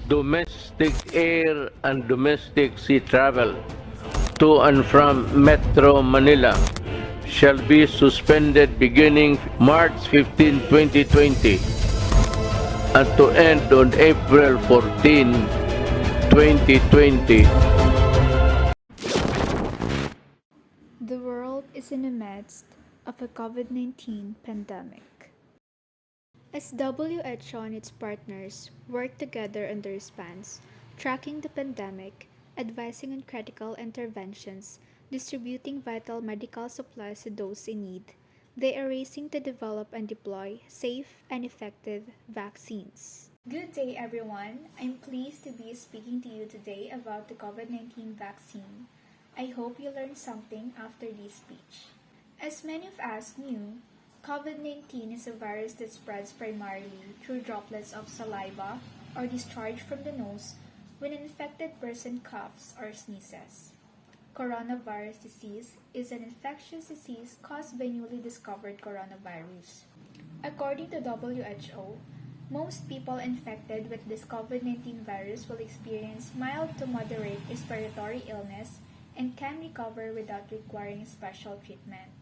domestic air and domestic sea travel to and from Metro Manila shall be suspended beginning March 15, 2020 and to end on April 14, 2020. The world is in the midst of a COVID-19 pandemic. As WHO and its partners work together on the response, tracking the pandemic, advising on critical interventions, distributing vital medical supplies to those in need, they are racing to develop and deploy safe and effective vaccines. Good day, everyone. I'm pleased to be speaking to you today about the COVID-19 vaccine. I hope you learned something after this speech. As many of us knew, COVID-19 is a virus that spreads primarily through droplets of saliva or discharge from the nose when an infected person coughs or sneezes. Coronavirus disease is an infectious disease caused by newly discovered coronavirus. According to WHO, most people infected with this COVID-19 virus will experience mild to moderate respiratory illness and can recover without requiring special treatment,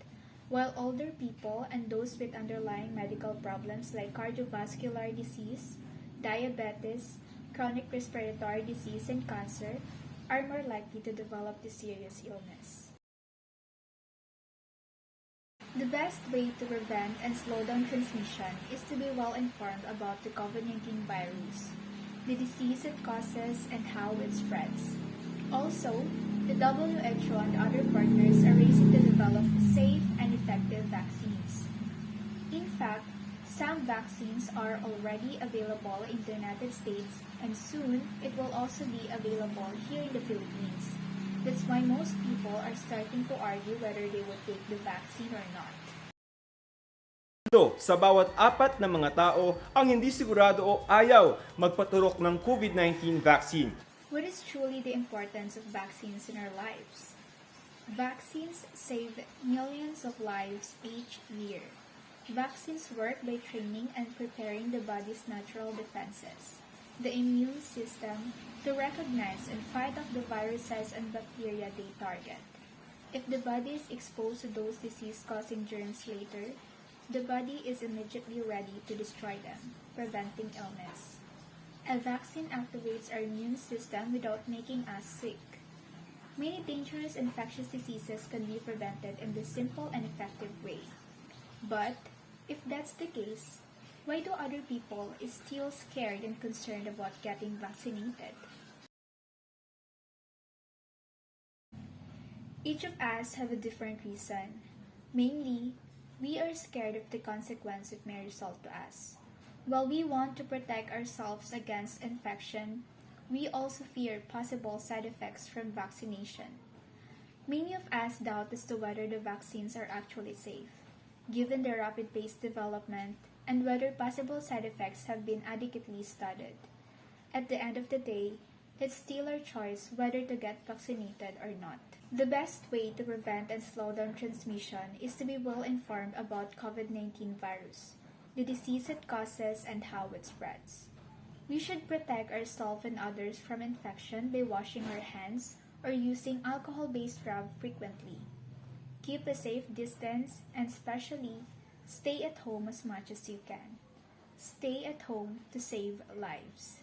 while older people and those with underlying medical problems like cardiovascular disease, diabetes, chronic respiratory disease, and cancer are more likely to develop this serious illness. The best way to prevent and slow down transmission is to be well informed about the COVID-19 virus, the disease it causes, and how it spreads. Also, the WHO and other partners are racing to develop safe and effective vaccines. In fact, some vaccines are already available in the United States, and soon it will also be available here in the Philippines. That's why most people are starting to argue whether they would take the vaccine or not. Sa bawat apat na mga tao ang hindi sigurado o ayaw magpaturok ng COVID-19 vaccine. What is truly the importance of vaccines in our lives? Vaccines save millions of lives each year. Vaccines work by training and preparing the body's natural defenses, the immune system, to recognize and fight off the viruses and bacteria they target. If the body is exposed to those disease-causing germs later, the body is immediately ready to destroy them, preventing illness. A vaccine activates our immune system without making us sick. Many dangerous infectious diseases can be prevented in this simple and effective way. But, if that's the case, why do other people still scared and concerned about getting vaccinated? Each of us have a different reason. Mainly, we are scared of the consequence it may result to us. While we want to protect ourselves against infection, we also fear possible side effects from vaccination. Many of us doubt as to whether the vaccines are actually safe, given their rapid-paced development, and whether possible side effects have been adequately studied. At the end of the day, it's still our choice whether to get vaccinated or not. The best way to prevent and slow down transmission is to be well informed about COVID-19 virus, the disease it causes, and how it spreads. We should protect ourselves and others from infection by washing our hands or using alcohol-based rub frequently. Keep a safe distance and especially stay at home as much as you can. Stay at home to save lives.